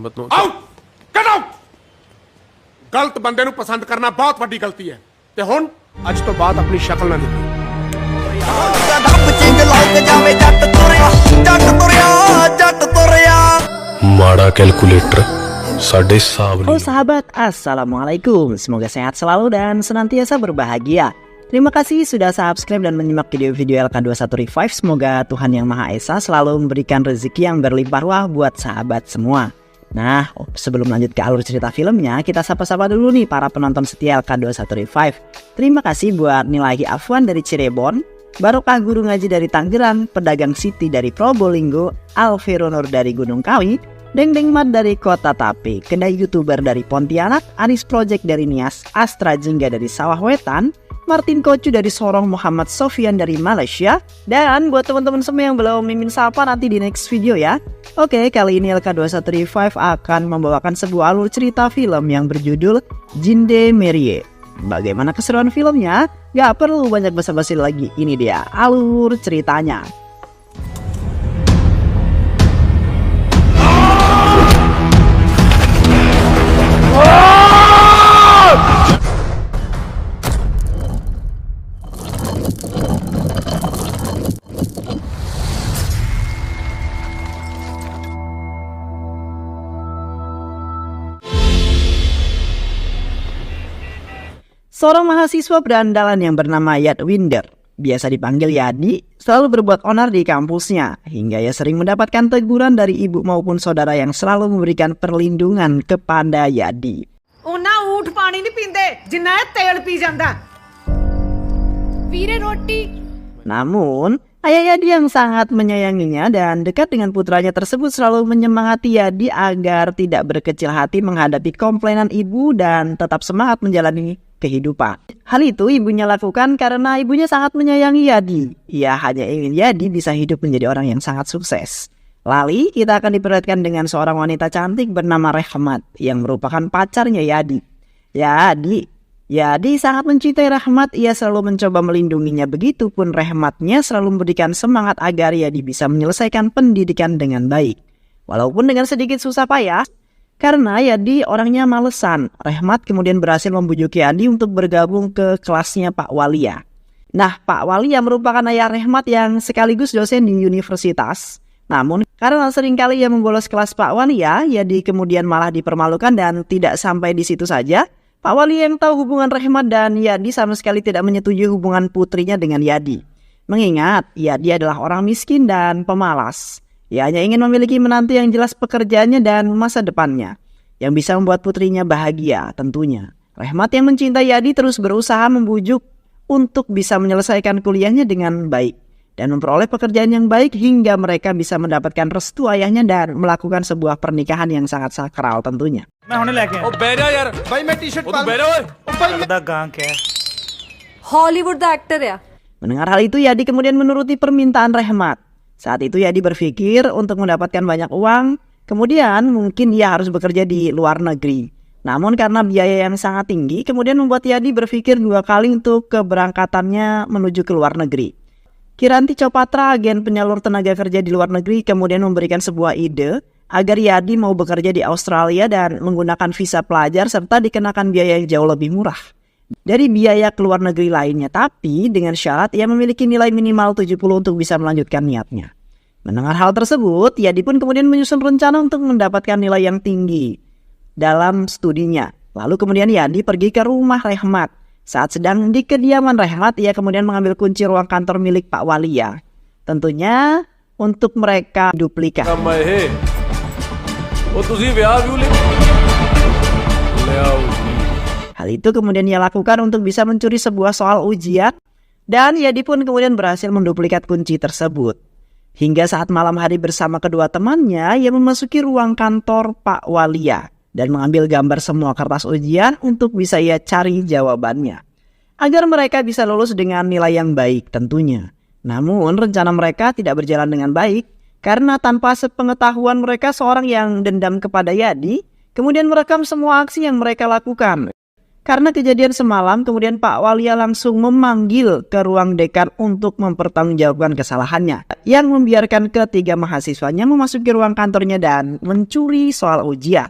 ਹਿੰਮਤ ਨੂੰ out get out ਗਲਤ ਬੰਦੇ ਨੂੰ ਪਸੰਦ ਕਰਨਾ ਬਹੁਤ ਵੱਡੀ ਗਲਤੀ ਹੈ ਤੇ ਹੁਣ ਅੱਜ ਤੋਂ ਬਾਅਦ ਆਪਣੀ ਸ਼ਕਲ ਨਾ ਦਿਖਾਈ ਮਾੜਾ ਕੈਲਕੂਲੇਟਰ ਸਾਡੇ ਹਿਸਾਬ Halo sahabat, assalamualaikum. Semoga sehat selalu dan senantiasa berbahagia. Terima kasih sudah subscribe dan menyimak video-video LK21 Revive. Semoga Tuhan Yang Maha Esa selalu memberikan rezeki yang berlimpah ruah buat sahabat semua. Nah, sebelum lanjut ke alur cerita filmnya, kita sapa-sapa dulu nih para penonton setia LK21 Revive. Terima kasih buat Nilahi Afwan dari Cirebon, Barokah Guru Ngaji dari Tangerang, Pedagang Siti dari Probolinggo, Alvero Nur dari Gunung Kawi, Deng Mat dari Kota Tape, Kedai YouTuber dari Pontianak, Anis Project dari Nias, Astra Jengga dari Sawah Wetan, Martin Kocu dari Sorong, Muhammad Sofian dari Malaysia, dan buat teman-teman semua yang belum mimin sapa nanti di next video ya. Oke, kali ini LK21 Revive akan membawakan sebuah alur cerita film yang berjudul Jinde Merie. Bagaimana keseruan filmnya? Gak perlu banyak basa-basi lagi, ini dia alur ceritanya. Seorang mahasiswa berandalan yang bernama Yadwinder, biasa dipanggil Yadi, selalu berbuat onar di kampusnya, hingga ia sering mendapatkan teguran dari ibu maupun saudara yang selalu memberikan perlindungan kepada Yadi. ਉਹਨਾਂ ਊਠ ਪਾਣੀ ਨਹੀਂ ਪੀਂਦੇ ਜਿੰਨਾ ਇਹ ਤੇਲ ਪੀ ਜਾਂਦਾ ਵੀਰੇ ਰੋਟੀ. Namun, ayah Yadi yang sangat menyayanginya dan dekat dengan putranya tersebut selalu menyemangati Yadi agar tidak berkecil hati menghadapi komplainan ibu dan tetap semangat menjalani kehidupan. Hal itu ibunya lakukan karena ibunya sangat menyayangi Yadi. Ia hanya ingin Yadi bisa hidup menjadi orang yang sangat sukses. Lalu kita akan diperlihatkan dengan seorang wanita cantik bernama Rehmat yang merupakan pacarnya Yadi. Yadi sangat mencintai Rehmat. Ia selalu mencoba melindunginya, begitupun Rehmatnya selalu memberikan semangat agar Yadi bisa menyelesaikan pendidikan dengan baik. Walaupun dengan sedikit susah payah, karena Yadi orangnya malesan, Rehmat kemudian berhasil membujuk Yadi untuk bergabung ke kelasnya Pak Walia. Nah, Pak Walia merupakan ayah Rehmat yang sekaligus dosen di universitas. Namun, karena seringkali ia membolos kelas Pak Walia, Yadi kemudian malah dipermalukan dan tidak sampai di situ saja. Pak Walia yang tahu hubungan Rehmat dan Yadi sama sekali tidak menyetujui hubungan putrinya dengan Yadi. Mengingat Yadi adalah orang miskin dan pemalas. Ia hanya ingin memiliki menantu yang jelas pekerjaannya dan masa depannya, yang bisa membuat putrinya bahagia tentunya. Rehmat yang mencintai Yadi terus berusaha membujuk untuk bisa menyelesaikan kuliahnya dengan baik dan memperoleh pekerjaan yang baik hingga mereka bisa mendapatkan restu ayahnya dan melakukan sebuah pernikahan yang sangat sakral tentunya. Hollywood ਦਾ actor ਆ. Mendengar hal itu, Yadi kemudian menuruti permintaan Rehmat. Saat itu Yadi berpikir untuk mendapatkan banyak uang, kemudian mungkin ia harus bekerja di luar negeri. Namun karena biaya yang sangat tinggi, kemudian membuat Yadi berpikir 2 kali untuk keberangkatannya menuju ke luar negeri. Kiranti Chopatra, agen penyalur tenaga kerja di luar negeri, kemudian memberikan sebuah ide agar Yadi mau bekerja di Australia dan menggunakan visa pelajar serta dikenakan biaya yang jauh lebih murah dari biaya ke luar negeri lainnya, tapi dengan syarat ia memiliki nilai minimal 70 untuk bisa melanjutkan niatnya. Mendengar hal tersebut, Yadi pun kemudian menyusun rencana untuk mendapatkan nilai yang tinggi dalam studinya. Lalu kemudian Yadi pergi ke rumah Rehmat. Saat sedang di kediaman Rehmat, ia kemudian mengambil kunci ruang kantor milik Pak Walia. Tentunya untuk mereka duplikat. Hal itu kemudian ia lakukan untuk bisa mencuri sebuah soal ujian, dan Yadi pun kemudian berhasil menduplikat kunci tersebut. Hingga saat malam hari bersama kedua temannya, ia memasuki ruang kantor Pak Walia dan mengambil gambar semua kertas ujian untuk bisa ia cari jawabannya, agar mereka bisa lulus dengan nilai yang baik tentunya. Namun rencana mereka tidak berjalan dengan baik, karena tanpa sepengetahuan mereka seorang yang dendam kepada Yadi kemudian merekam semua aksi yang mereka lakukan. Karena kejadian semalam, kemudian Pak Walia langsung memanggil ke ruang dekan untuk mempertanggungjawabkan kesalahannya, yang membiarkan ketiga mahasiswanya memasuki ruang kantornya dan mencuri soal ujian.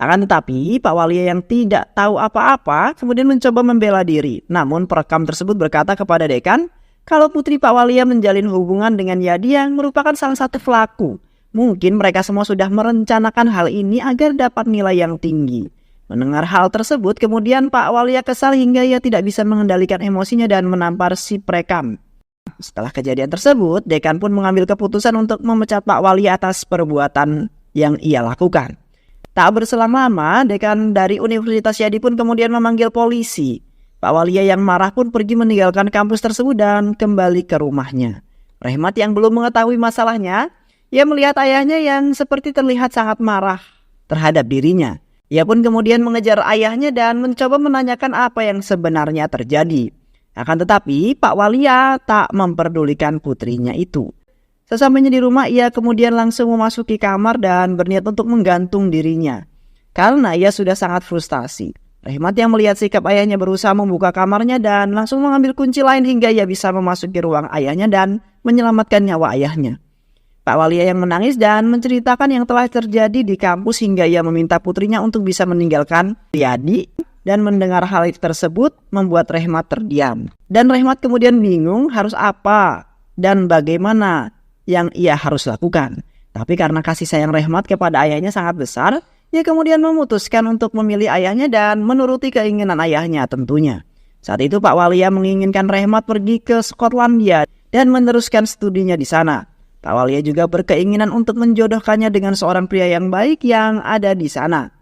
Akan tetapi, Pak Walia yang tidak tahu apa-apa kemudian mencoba membela diri. Namun perekam tersebut berkata kepada dekan kalau putri Pak Walia menjalin hubungan dengan Yadi yang merupakan salah satu pelaku. Mungkin mereka semua sudah merencanakan hal ini agar dapat nilai yang tinggi. Mendengar hal tersebut, kemudian Pak Walia kesal hingga ia tidak bisa mengendalikan emosinya dan menampar si perekam. Setelah kejadian tersebut, dekan pun mengambil keputusan untuk memecat Pak Walia atas perbuatan yang ia lakukan. Tak berselang lama, dekan dari Universitas Yadi pun kemudian memanggil polisi. Pak Walia yang marah pun pergi meninggalkan kampus tersebut dan kembali ke rumahnya. Rehmat yang belum mengetahui masalahnya, ia melihat ayahnya yang seperti terlihat sangat marah terhadap dirinya. Ia pun kemudian mengejar ayahnya dan mencoba menanyakan apa yang sebenarnya terjadi. Akan tetapi Pak Walia tak memperdulikan putrinya itu. Sesampainya di rumah, ia kemudian langsung memasuki kamar dan berniat untuk menggantung dirinya. Karena ia sudah sangat frustasi. Rehmat yang melihat sikap ayahnya berusaha membuka kamarnya dan langsung mengambil kunci lain hingga ia bisa memasuki ruang ayahnya dan menyelamatkan nyawa ayahnya. Pak Walia yang menangis dan menceritakan yang telah terjadi di kampus hingga ia meminta putrinya untuk bisa meninggalkan Yadi, dan mendengar hal tersebut membuat Rehmat terdiam. Dan Rehmat kemudian bingung harus apa dan bagaimana yang ia harus lakukan. Tapi karena kasih sayang Rehmat kepada ayahnya sangat besar, ia kemudian memutuskan untuk memilih ayahnya dan menuruti keinginan ayahnya tentunya. Saat itu Pak Walia menginginkan Rehmat pergi ke Skotlandia dan meneruskan studinya di sana. Pak Walia juga berkeinginan untuk menjodohkannya dengan seorang pria yang baik yang ada di sana.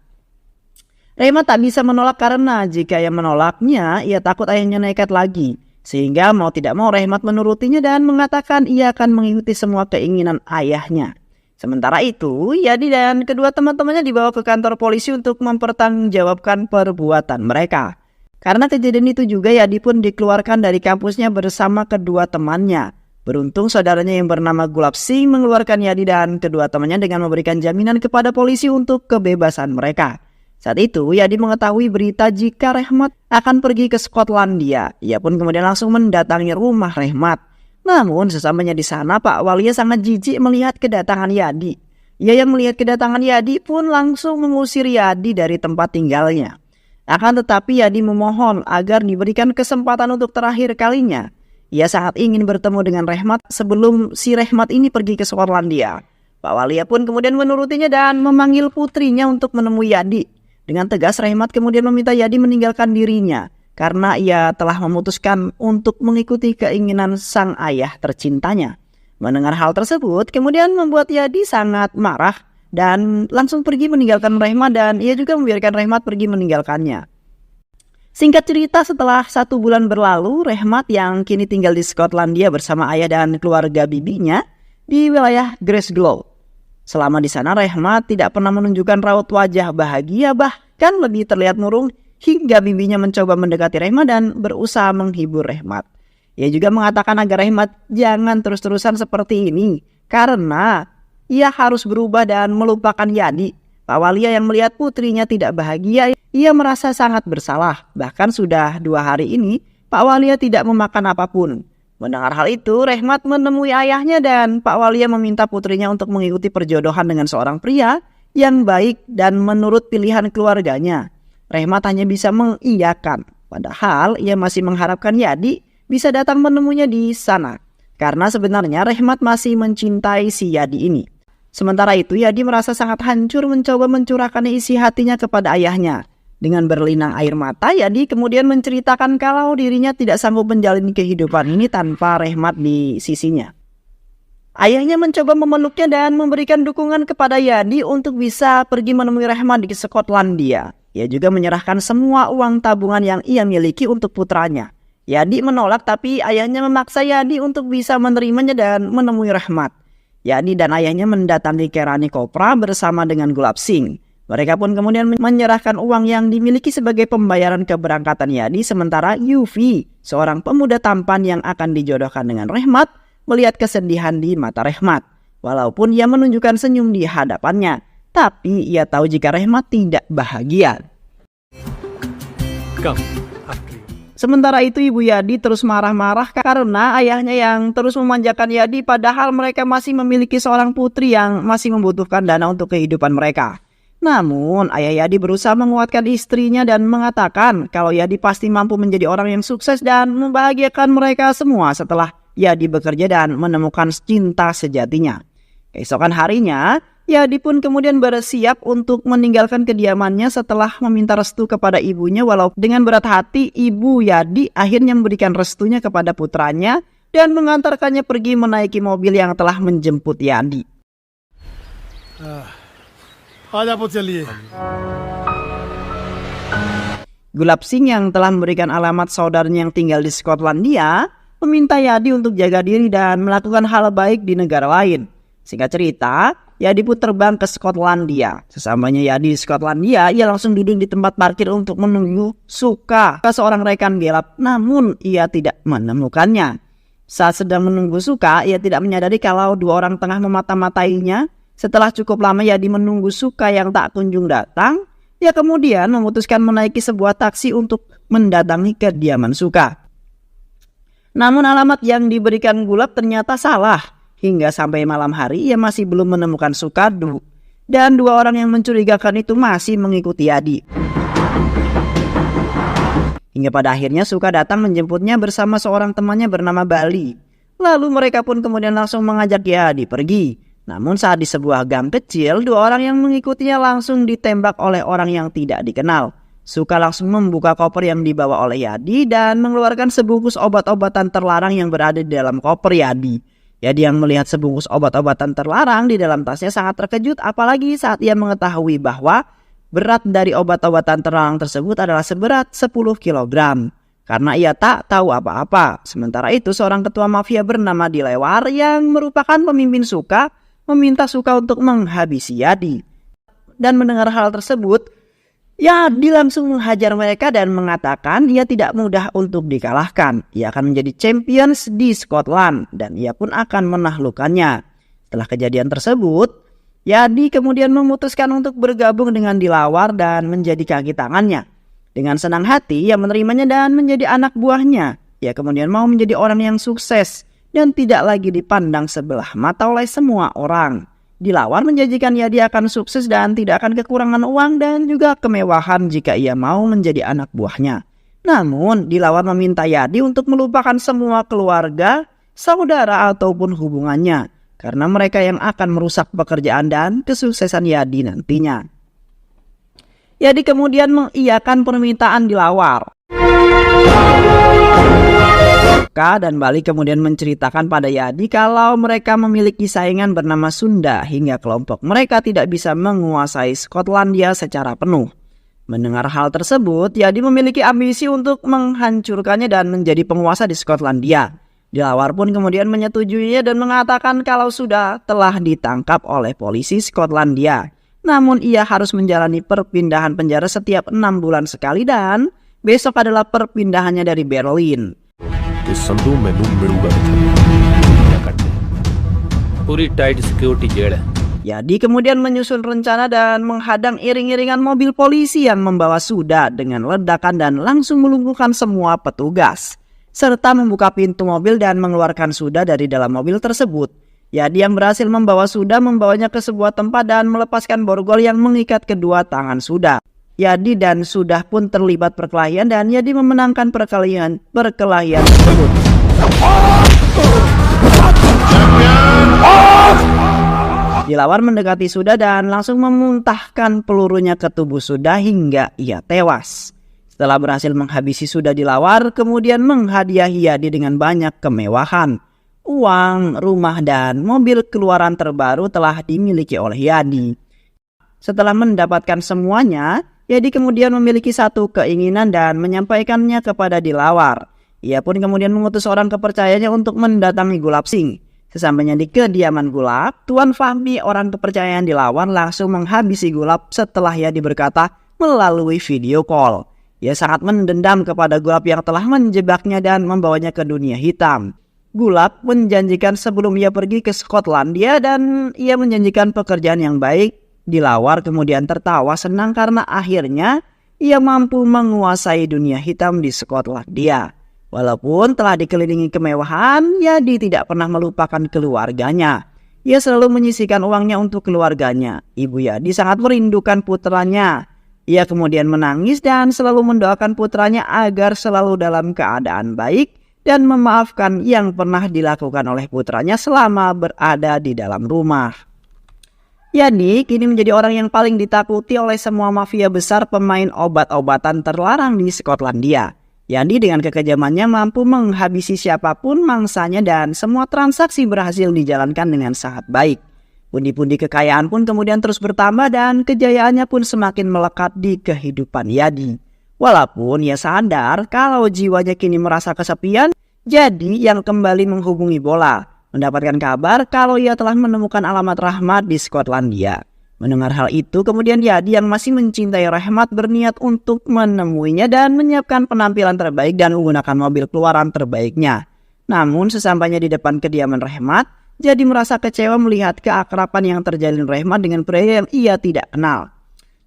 Rehmat tak bisa menolak karena jika ia menolaknya, ia takut ayahnya nekat lagi. Sehingga mau tidak mau Rehmat menurutinya dan mengatakan ia akan mengikuti semua keinginan ayahnya. Sementara itu, Yadi dan kedua teman-temannya dibawa ke kantor polisi untuk mempertanggungjawabkan perbuatan mereka. Karena kejadian itu juga Yadi pun dikeluarkan dari kampusnya bersama kedua temannya. Beruntung saudaranya yang bernama Gulab Singh mengeluarkan Yadi dan kedua temannya dengan memberikan jaminan kepada polisi untuk kebebasan mereka. Saat itu Yadi mengetahui berita jika Rehmat akan pergi ke Skotlandia. Ia pun kemudian langsung mendatangi rumah Rehmat. Namun sesampainya di sana Pak Walia sangat jijik melihat kedatangan Yadi. Ia yang melihat kedatangan Yadi pun langsung mengusir Yadi dari tempat tinggalnya. Akan tetapi Yadi memohon agar diberikan kesempatan untuk terakhir kalinya. Ia sangat ingin bertemu dengan Rehmat sebelum si Rehmat ini pergi ke Skotlandia. Pak Walia pun kemudian menurutinya dan memanggil putrinya untuk menemui Yadi. Dengan tegas Rehmat kemudian meminta Yadi meninggalkan dirinya karena ia telah memutuskan untuk mengikuti keinginan sang ayah tercintanya. Mendengar hal tersebut kemudian membuat Yadi sangat marah dan langsung pergi meninggalkan Rehmat, dan ia juga membiarkan Rehmat pergi meninggalkannya. Singkat cerita, setelah 1 bulan berlalu, Rehmat yang kini tinggal di Skotlandia bersama ayah dan keluarga bibinya di wilayah Glasgow. Selama di sana, Rehmat tidak pernah menunjukkan raut wajah bahagia, bahkan lebih terlihat murung hingga bibinya mencoba mendekati Rehmat dan berusaha menghibur Rehmat. Ia juga mengatakan agar Rehmat jangan terus-terusan seperti ini karena ia harus berubah dan melupakan Yadi. Pak Walia yang melihat putrinya tidak bahagia, ia merasa sangat bersalah. Bahkan sudah 2 hari ini, Pak Walia tidak memakan apapun. Mendengar hal itu, Rehmat menemui ayahnya dan Pak Walia meminta putrinya untuk mengikuti perjodohan dengan seorang pria yang baik dan menurut pilihan keluarganya. Rehmat hanya bisa mengiyakan, padahal ia masih mengharapkan Yadi bisa datang menemuinya di sana. Karena sebenarnya Rehmat masih mencintai si Yadi ini. Sementara itu Yadi merasa sangat hancur mencoba mencurahkan isi hatinya kepada ayahnya. Dengan berlinang air mata, Yadi kemudian menceritakan kalau dirinya tidak sanggup menjalani kehidupan ini tanpa Rehmat di sisinya. Ayahnya mencoba memeluknya dan memberikan dukungan kepada Yadi untuk bisa pergi menemui Rehmat di Skotlandia. Ia juga menyerahkan semua uang tabungan yang ia miliki untuk putranya. Yadi menolak, tapi ayahnya memaksa Yadi untuk bisa menerimanya dan menemui Rehmat. Yadi dan ayahnya mendatangi Kerani Kopra bersama dengan Gulab Singh. Mereka pun kemudian menyerahkan uang yang dimiliki sebagai pembayaran keberangkatan Yadi, sementara Yufi, seorang pemuda tampan yang akan dijodohkan dengan Rehmat, melihat kesedihan di mata Rehmat. Walaupun ia menunjukkan senyum di hadapannya, tapi ia tahu jika Rehmat tidak bahagia. Come, after you. Sementara itu Ibu Yadi terus marah-marah karena ayahnya yang terus memanjakan Yadi padahal mereka masih memiliki seorang putri yang masih membutuhkan dana untuk kehidupan mereka. Namun ayah Yadi berusaha menguatkan istrinya dan mengatakan kalau Yadi pasti mampu menjadi orang yang sukses dan membahagiakan mereka semua setelah Yadi bekerja dan menemukan cinta sejatinya. Keesokan harinya, Yadi pun kemudian bersiap untuk meninggalkan kediamannya setelah meminta restu kepada ibunya walau dengan berat hati Ibu Yadi akhirnya memberikan restunya kepada putranya dan mengantarkannya pergi menaiki mobil yang telah menjemput Yadi. Gulab Singh yang telah memberikan alamat saudaranya yang tinggal di Skotlandia meminta Yadi untuk jaga diri dan melakukan hal baik di negara lain. Singkat cerita, Yadi pun terbang ke Skotlandia. Sesamanya Yadi di Skotlandia, ia langsung duduk di tempat parkir untuk menunggu Suka, seorang rekan gelap, namun ia tidak menemukannya. Saat sedang menunggu Suka, ia tidak menyadari kalau dua orang tengah memata-matainya. Setelah cukup lama Yadi menunggu Suka yang tak kunjung datang, ia kemudian memutuskan menaiki sebuah taksi untuk mendatangi kediaman Suka. Namun alamat yang diberikan Gulab ternyata salah. Hingga sampai malam hari ia masih belum menemukan Sukadu. Dan dua orang yang mencurigakan itu masih mengikuti Yadi. Hingga pada akhirnya Suka datang menjemputnya bersama seorang temannya bernama Bali. Lalu mereka pun kemudian langsung mengajak Yadi pergi. Namun saat di sebuah gang kecil, dua orang yang mengikutinya langsung ditembak oleh orang yang tidak dikenal. Suka langsung membuka koper yang dibawa oleh Yadi dan mengeluarkan sebungkus obat-obatan terlarang yang berada di dalam koper Yadi. Yadi yang melihat sebungkus obat-obatan terlarang di dalam tasnya sangat terkejut apalagi saat ia mengetahui bahwa berat dari obat-obatan terlarang tersebut adalah seberat 10 kg. Karena ia tak tahu apa-apa. Sementara itu seorang ketua mafia bernama Dilewar yang merupakan pemimpin Suka meminta Suka untuk menghabisi Yadi. Dan mendengar hal tersebut, Yadi langsung menghajar mereka dan mengatakan ia tidak mudah untuk dikalahkan. Ia akan menjadi champions di Scotland dan ia pun akan menaklukkannya. Setelah kejadian tersebut, Yadi kemudian memutuskan untuk bergabung dengan Dilawar dan menjadi kaki tangannya. Dengan senang hati ia menerimanya dan menjadi anak buahnya. Ia kemudian mau menjadi orang yang sukses dan tidak lagi dipandang sebelah mata oleh semua orang. Dilawar menjanjikan Yadi akan sukses dan tidak akan kekurangan uang dan juga kemewahan jika ia mau menjadi anak buahnya. Namun Dilawar meminta Yadi untuk melupakan semua keluarga, saudara ataupun hubungannya. Karena mereka yang akan merusak pekerjaan dan kesuksesan Yadi nantinya. Yadi kemudian mengiyakan permintaan Dilawar. Dan Bali kemudian menceritakan pada Yadi kalau mereka memiliki saingan bernama Sunda hingga kelompok mereka tidak bisa menguasai Skotlandia secara penuh. Mendengar hal tersebut, Yadi memiliki ambisi untuk menghancurkannya dan menjadi penguasa di Skotlandia. Dilawar pun kemudian menyetujuinya dan mengatakan kalau sudah telah ditangkap oleh polisi Skotlandia. Namun ia harus menjalani perpindahan penjara setiap 6 bulan sekali dan besok adalah perpindahannya dari Berlin. ते संधू मैनू मिलूगा पूरी tight security jail है. Yadi kemudian menyusun rencana dan menghadang iring-iringan mobil polisi yang membawa Suda dengan ledakan dan langsung melumpuhkan semua petugas. Serta membuka pintu mobil dan mengeluarkan Suda dari dalam mobil tersebut. Yadi yang berhasil membawa Suda membawanya ke sebuah tempat dan melepaskan borgol yang mengikat kedua tangan Suda. Yadi dan Sudah pun terlibat perkelahian dan Yadi memenangkan perkelahian tersebut. Dilawar mendekati Sudah dan langsung memuntahkan pelurunya ke tubuh Sudah hingga ia tewas. Setelah berhasil menghabisi Sudah, Dilawar kemudian menghadiahi Yadi dengan banyak kemewahan. Uang, rumah, dan mobil keluaran terbaru telah dimiliki oleh Yadi. Setelah mendapatkan semuanya, Yadi kemudian memiliki satu keinginan dan menyampaikannya kepada Dilawar. Ia pun kemudian mengutus orang kepercayaannya untuk mendatangi Gulab Singh. Sesampainya di kediaman Gulab, Tuan Fahmi orang kepercayaan Dilawar langsung menghabisi Gulab setelah Yadi berkata melalui video call. Ia sangat mendendam kepada Gulab yang telah menjebaknya dan membawanya ke dunia hitam. Gulab menjanjikan sebelum ia pergi ke Skotlandia dan ia menjanjikan pekerjaan yang baik. Dilawar kemudian tertawa senang karena akhirnya ia mampu menguasai dunia hitam di Skotlandia. Walaupun telah dikelilingi kemewahan, Yadi tidak pernah melupakan keluarganya. Ia selalu menyisihkan uangnya untuk keluarganya. Ibu Yadi sangat merindukan putranya. Ia kemudian menangis dan selalu mendoakan putranya agar selalu dalam keadaan baik dan memaafkan yang pernah dilakukan oleh putranya selama berada di dalam rumah. Yadi kini menjadi orang yang paling ditakuti oleh semua mafia besar pemain obat-obatan terlarang di Skotlandia. Yadi dengan kekejamannya mampu menghabisi siapapun mangsanya dan semua transaksi berhasil dijalankan dengan sangat baik. Pundi-pundi kekayaan pun kemudian terus bertambah dan kejayaannya pun semakin melekat di kehidupan Yadi. Walaupun ia sadar kalau jiwanya kini merasa kesepian, jadi yang kembali menghubungi bola, mendapatkan kabar kalau ia telah menemukan alamat Rahmat di Skotlandia. Mendengar hal itu, kemudian Yadi yang masih mencintai Rahmat berniat untuk menemuinya dan menyiapkan penampilan terbaik dan menggunakan mobil keluaran terbaiknya. Namun sesampainya di depan kediaman Rahmat, Yadi merasa kecewa melihat keakraban yang terjalin Rahmat dengan pria yang ia tidak kenal.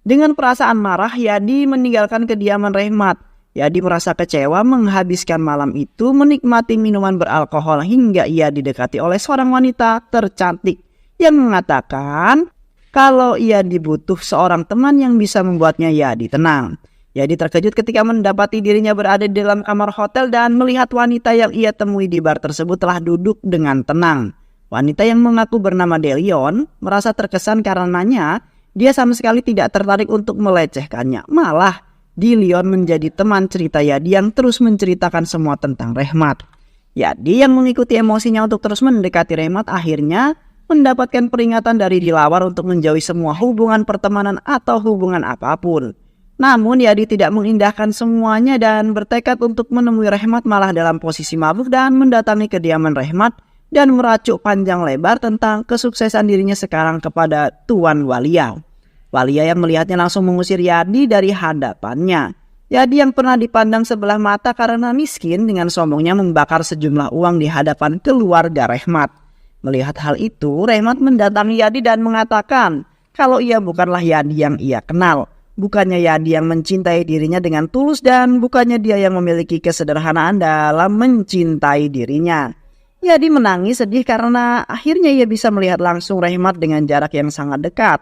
Dengan perasaan marah, Yadi meninggalkan kediaman Rahmat. Yadi merasa kecewa menghabiskan malam itu menikmati minuman beralkohol hingga ia didekati oleh seorang wanita tercantik yang mengatakan kalau ia dibutuh seorang teman yang bisa membuatnya Yadi tenang. Yadi terkejut ketika mendapati dirinya berada di dalam kamar hotel dan melihat wanita yang ia temui di bar tersebut telah duduk dengan tenang. Wanita yang mengaku bernama Delion merasa terkesan karenanya dia sama sekali tidak tertarik untuk melecehkannya. Malah Delion menjadi teman cerita Yadi yang terus menceritakan semua tentang Rahmat. Yadi yang mengikuti emosinya untuk terus mendekati Rahmat akhirnya mendapatkan peringatan dari Dilawar untuk menjauhi semua hubungan pertemanan atau hubungan apapun. Namun Yadi tidak mengindahkan semuanya dan bertekad untuk menemui Rahmat malah dalam posisi mabuk dan mendatangi kediaman Rahmat dan meracuk panjang lebar tentang kesuksesan dirinya sekarang kepada Tuan Walia. Walia yang melihatnya langsung mengusir Yadi dari hadapannya. Yadi yang pernah dipandang sebelah mata karena miskin dengan sombongnya membakar sejumlah uang di hadapan keluarga Rahmat. Melihat hal itu, Rahmat mendatangi Yadi dan mengatakan kalau ia bukanlah Yadi yang ia kenal. Bukannya Yadi yang mencintai dirinya dengan tulus dan bukannya dia yang memiliki kesederhanaan dalam mencintai dirinya. Yadi menangis sedih karena akhirnya ia bisa melihat langsung Rahmat dengan jarak yang sangat dekat.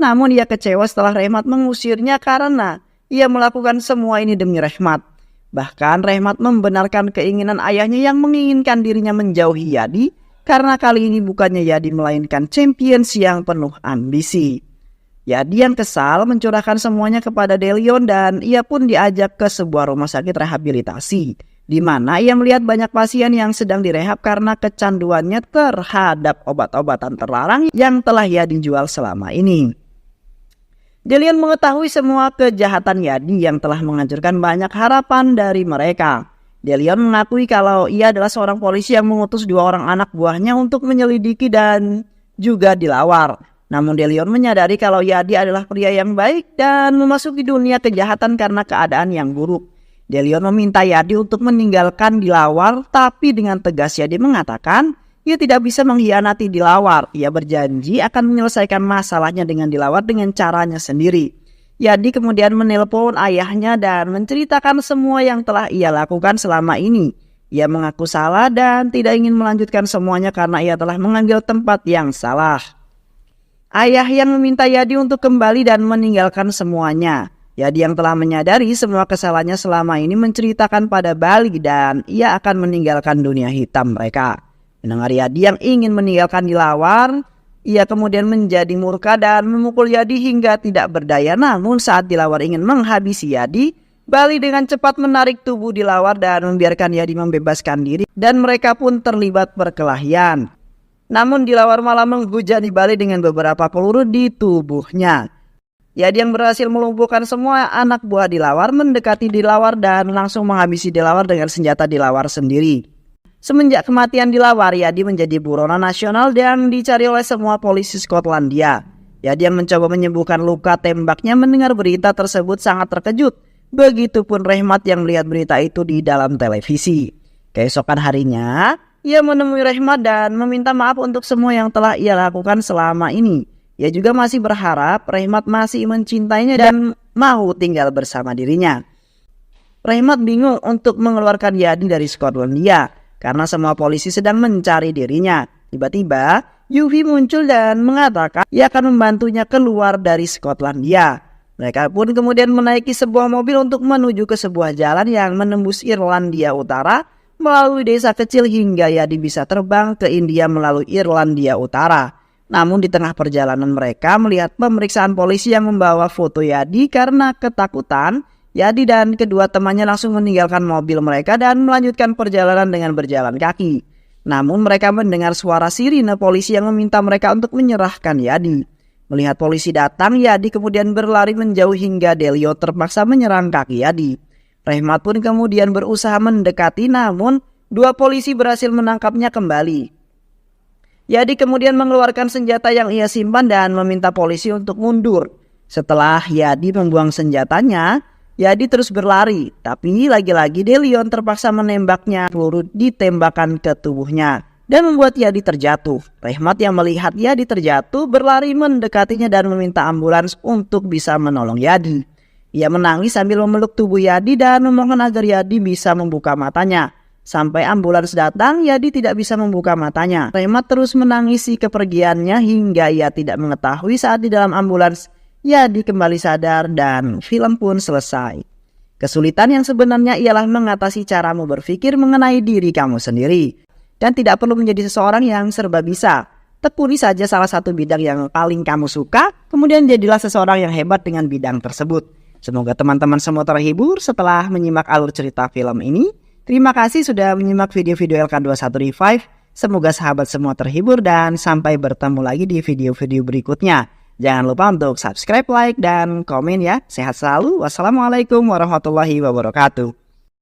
Namun ia kecewa setelah Rahmat mengusirnya karena ia melakukan semua ini demi Rahmat. Bahkan Rahmat membenarkan keinginan ayahnya yang menginginkan dirinya menjauhi Yadi. Karena kali ini bukannya Yadi melainkan Champions yang penuh ambisi. Yadi yang kesal mencurahkan semuanya kepada Delion dan ia pun diajak ke sebuah rumah sakit rehabilitasi. Di mana ia melihat banyak pasien yang sedang direhab karena kecanduannya terhadap obat-obatan terlarang yang telah Yadi jual selama ini. Delion mengetahui semua kejahatan Yadi yang telah menghancurkan banyak harapan dari mereka. Delion mengakui kalau ia adalah seorang polisi yang mengutus 2 orang anak buahnya untuk menyelidiki dan juga Dilawar. Namun Delion menyadari kalau Yadi adalah pria yang baik dan memasuki dunia kejahatan karena keadaan yang buruk. Delion meminta Yadi untuk meninggalkan Dilawar, tapi dengan tegas Yadi mengatakan ia tidak bisa mengkhianati Dilawar. Ia berjanji akan menyelesaikan masalahnya dengan Dilawar dengan caranya sendiri. Yadi kemudian menelpon ayahnya dan menceritakan semua yang telah ia lakukan selama ini. Ia mengaku salah dan tidak ingin melanjutkan semuanya karena ia telah mengambil tempat yang salah. Ayah yang meminta Yadi untuk kembali dan meninggalkan semuanya. Yadi yang telah menyadari semua kesalahannya selama ini menceritakan pada Bali dan ia akan meninggalkan dunia hitam mereka. Mendengar Yadi yang ingin meninggalkan Dilawar, ia kemudian menjadi murka dan memukul Yadi hingga tidak berdaya. Namun saat Dilawar ingin menghabisi Yadi, Bali dengan cepat menarik tubuh Dilawar dan membiarkan Yadi membebaskan diri dan mereka pun terlibat perkelahian. Namun Dilawar malah menghujani Bali dengan beberapa peluru di tubuhnya. Yadi yang berhasil melumpuhkan semua anak buah Dilawar mendekati Dilawar dan langsung menghabisi Dilawar dengan senjata Dilawar sendiri. Semenjak kematian Dilawar, Yadi menjadi buronan nasional dan dicari oleh semua polisi Skotlandia. Yadi yang mencoba menyembuhkan luka tembaknya mendengar berita tersebut sangat terkejut. Begitupun Rahmat yang melihat berita itu di dalam televisi. Keesokan harinya, ia menemui Rahmat dan meminta maaf untuk semua yang telah ia lakukan selama ini. Ia juga masih berharap Rehmat masih mencintainya dan mau tinggal bersama dirinya. Rehmat bingung untuk mengeluarkan Yadi dari Skotlandia karena semua polisi sedang mencari dirinya. Tiba-tiba Yuvi muncul dan mengatakan ia akan membantunya keluar dari Skotlandia. Mereka pun kemudian menaiki sebuah mobil untuk menuju ke sebuah jalan yang menembus Irlandia Utara melalui desa kecil hingga Yadi bisa terbang ke India melalui Irlandia Utara. Namun di tengah perjalanan mereka melihat pemeriksaan polisi yang membawa foto Yadi. Karena ketakutan, Yadi dan kedua temannya langsung meninggalkan mobil mereka dan melanjutkan perjalanan dengan berjalan kaki. Namun mereka mendengar suara sirine polisi yang meminta mereka untuk menyerahkan Yadi. Melihat polisi datang, Yadi kemudian berlari menjauh hingga Delio terpaksa menyerang kaki Yadi. Rehmat pun kemudian berusaha mendekati, namun dua polisi berhasil menangkapnya kembali. Yadi kemudian mengeluarkan senjata yang ia simpan dan meminta polisi untuk mundur. Setelah Yadi membuang senjatanya, Yadi terus berlari. Tapi lagi-lagi Delion terpaksa menembaknya, peluru ditembakkan ke tubuhnya dan membuat Yadi terjatuh. Rehmat yang melihat Yadi terjatuh berlari mendekatinya dan meminta ambulans untuk bisa menolong Yadi. Ia menangis sambil memeluk tubuh Yadi dan memohon agar Yadi bisa membuka matanya. Sampai ambulans datang, Yadi tidak bisa membuka matanya. Rehmat terus menangisi kepergiannya hingga ia tidak mengetahui saat di dalam ambulans Yadi kembali sadar dan film pun selesai. Kesulitan yang sebenarnya ialah mengatasi caramu berpikir mengenai diri kamu sendiri. Dan tidak perlu menjadi seseorang yang serba bisa. Tekuni saja salah satu bidang yang paling kamu suka, kemudian jadilah seseorang yang hebat dengan bidang tersebut. Semoga teman-teman semua terhibur setelah menyimak alur cerita film ini. Terima kasih sudah menyimak video-video LK21 Revive. Semoga sahabat semua terhibur dan sampai bertemu lagi di video-video berikutnya. Jangan lupa untuk subscribe, like, dan komen ya. Sehat selalu. Wassalamualaikum warahmatullahi wabarakatuh.